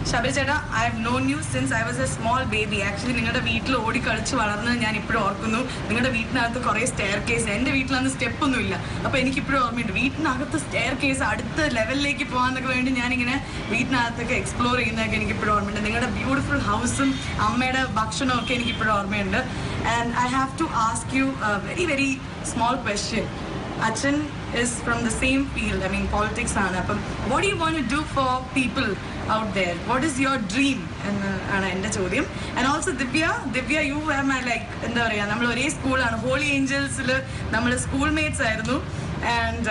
Shabri Cheta, I have known you since I was a small baby. Actually, നിങ്ങളുടെ വീട്ടിൽ ഓടി കളിച്ച് വളർന്നത് ഞാൻ ഇപ്പോഴും ഓർക്കുന്നു. നിങ്ങളുടെ വീട്ടിനകത്ത് കുറേ സ്റ്റെയർ കേസ്, എൻ്റെ വീട്ടിലന്ന് സ്റ്റെപ്പൊന്നും ഇല്ല. അപ്പോൾ എനിക്കിപ്പോഴും ഓർമ്മയുണ്ട് വീട്ടിനകത്ത് സ്റ്റെയർ കേസ് അടുത്ത ലെവലിലേക്ക് പോകാനൊക്കെ വേണ്ടി ഞാനിങ്ങനെ വീട്ടിനകത്തൊക്കെ എക്സ്പ്ലോർ ചെയ്യുന്നതൊക്കെ എനിക്കിപ്പോഴും ഓർമ്മയുണ്ട്. നിങ്ങളുടെ ബ്യൂട്ടിഫുൾ ഹൗസും അമ്മയുടെ ഭക്ഷണവും ഒക്കെ എനിക്കിപ്പോഴും ഓർമ്മയുണ്ട്. And I have to ask you very very small question. Achan is from the same field, I mean politics aanu. What do you want to do for people out there? What is your dream? And ende chodyam. And also Divya, you were my like endha paraya nammal ore school aanu, Holy Angels il nammal schoolmates aayirunnu. And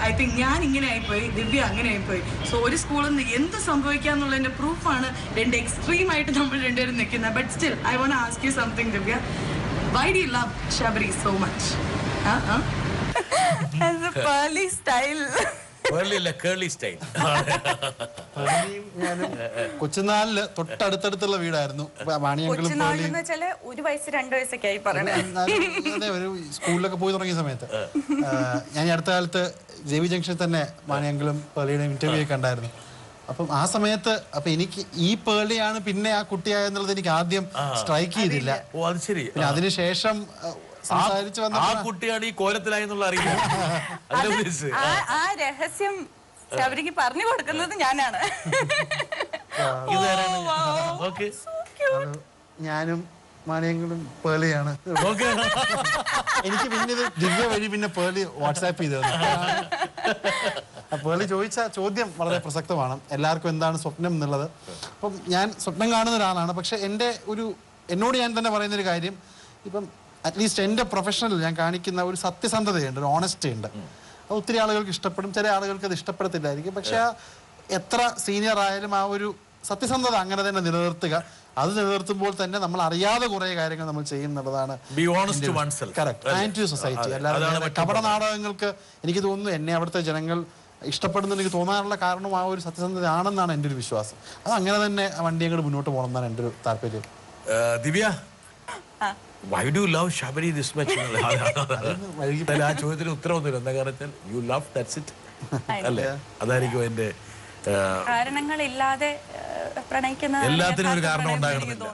I think ഞാൻ ഇങ്ങനെ ആയിപ്പോയി, ദിവ്യ അങ്ങനെ ആയിപ്പോയി. So ഒരു സ്കൂളിൽ നിന്ന് എന്ത് സംഭവിക്കാന്നുള്ളതിന്റെ പ്രൂഫാണ് രണ്ട് എക്സ്ട്രീം ആയിട്ട് നമ്മൾ രണ്ടുപേരും നിൽക്കുന്നത്. But still I want to ask you something Divya. Why do you love Sabari so much? As a pearly style. Pearly അല്ല, curly style. കൊച്ചുനാളില് തൊട്ടടുത്തടുത്തുള്ള വീടായിരുന്നു. കൊച്ചുനാളെന്ന് വെച്ചാല് 1 വയസ്സ് 2 വയസ്സൊക്കെ ആയി പറയണേ. ഒരു സ്കൂളിലൊക്കെ പോയി തുടങ്ങിയ സമയത്ത് ഞാൻ അടുത്ത കാലത്ത് ജെവി ജംഗ്ഷനിൽ തന്നെ മാണിയങ്കളും പേളിയുടെ ഇന്റർവ്യൂ ഒക്കെ ഉണ്ടായിരുന്നു. അപ്പം ആ സമയത്ത് അപ്പൊ എനിക്ക് ഈ പേളിയാണ് പിന്നെ ആ കുട്ടിയായെന്നുള്ളത് എനിക്ക് ആദ്യം സ്ട്രൈക്ക് ചെയ്തില്ല. ഓ അത് ശരി. പിന്നെ അതിനുശേഷം സംസാരിച്ചു വന്ന ആ കുട്ടിയാണ് ഈ കോലത്തിലായി എന്നുള്ള അറിയില്ല. ആ രഹസ്യം ശബരിക്ക് പറഞ്ഞു കൊടുക്കുന്നത് ഞാനാണ്. ഞാനും മാണിയങ്ങളും പേളിയാണ്. എനിക്ക് പിന്നെ ഇത് ദിവ്യ വഴി പിന്നെ പേളി വാട്സാപ്പ് ചെയ്തു. പേളി ചോദിച്ച ചോദ്യം വളരെ പ്രസക്തമാണ്. എല്ലാവർക്കും എന്താണ് സ്വപ്നം എന്നുള്ളത്. അപ്പം ഞാൻ സ്വപ്നം കാണുന്ന ഒരാളാണ്. പക്ഷെ എന്നോട് ഞാൻ തന്നെ പറയുന്നൊരു കാര്യം, ഇപ്പം അറ്റ്ലീസ്റ്റ് എൻ്റെ പ്രൊഫഷണൽ ഞാൻ കാണിക്കുന്ന ഒരു സത്യസന്ധതയുണ്ട്, ഒരു ഓണസ്റ്റി ഉണ്ട്. അത് ഒത്തിരി ആളുകൾക്ക് ഇഷ്ടപ്പെടും, ചില ആളുകൾക്ക് അത് ഇഷ്ടപ്പെടത്തില്ലായിരിക്കും. പക്ഷെ എത്ര സീനിയർ ആയാലും ആ ഒരു സത്യസന്ധത അങ്ങനെ തന്നെ നിലനിർത്തുക. അത് നിലനിർത്തുമ്പോൾ തന്നെ നമ്മൾ അറിയാതെ കുറെ കാര്യങ്ങൾ നമ്മൾ ചെയ്യുന്നതാണ് സൊസൈറ്റി. അല്ലാതെ കപട നാടകങ്ങൾക്ക് എനിക്ക് തോന്നുന്നു എന്നെ അവിടുത്തെ ജനങ്ങൾ ഇഷ്ടപ്പെടുന്ന എനിക്ക് തോന്നാനുള്ള കാരണം ആ ഒരു സത്യസന്ധത ആണെന്നാണ് എൻ്റെ ഒരു വിശ്വാസം. അത് അങ്ങനെ തന്നെ വണ്ടി അങ്ങോട്ട് മുന്നോട്ട് പോകണം എന്നാണ് എൻ്റെ ഒരു താല്പര്യം. ദിവ്യ, why do you love Shabari this much? ആ ചോദ്യത്തിന് ഉത്തരവൊന്നുമില്ല. എന്താ കാരണത്തിൽ യു ലവ്, ദാറ്റ്സ് ഇറ്റ് അല്ലേ? അതായിരിക്കും എൻ്റെ കാരണങ്ങളില്ലാതെ പ്രണയിക്കുന്ന എല്ലാത്തിനും ഒരു കാരണം ഉണ്ടാകണമെന്നില്ല.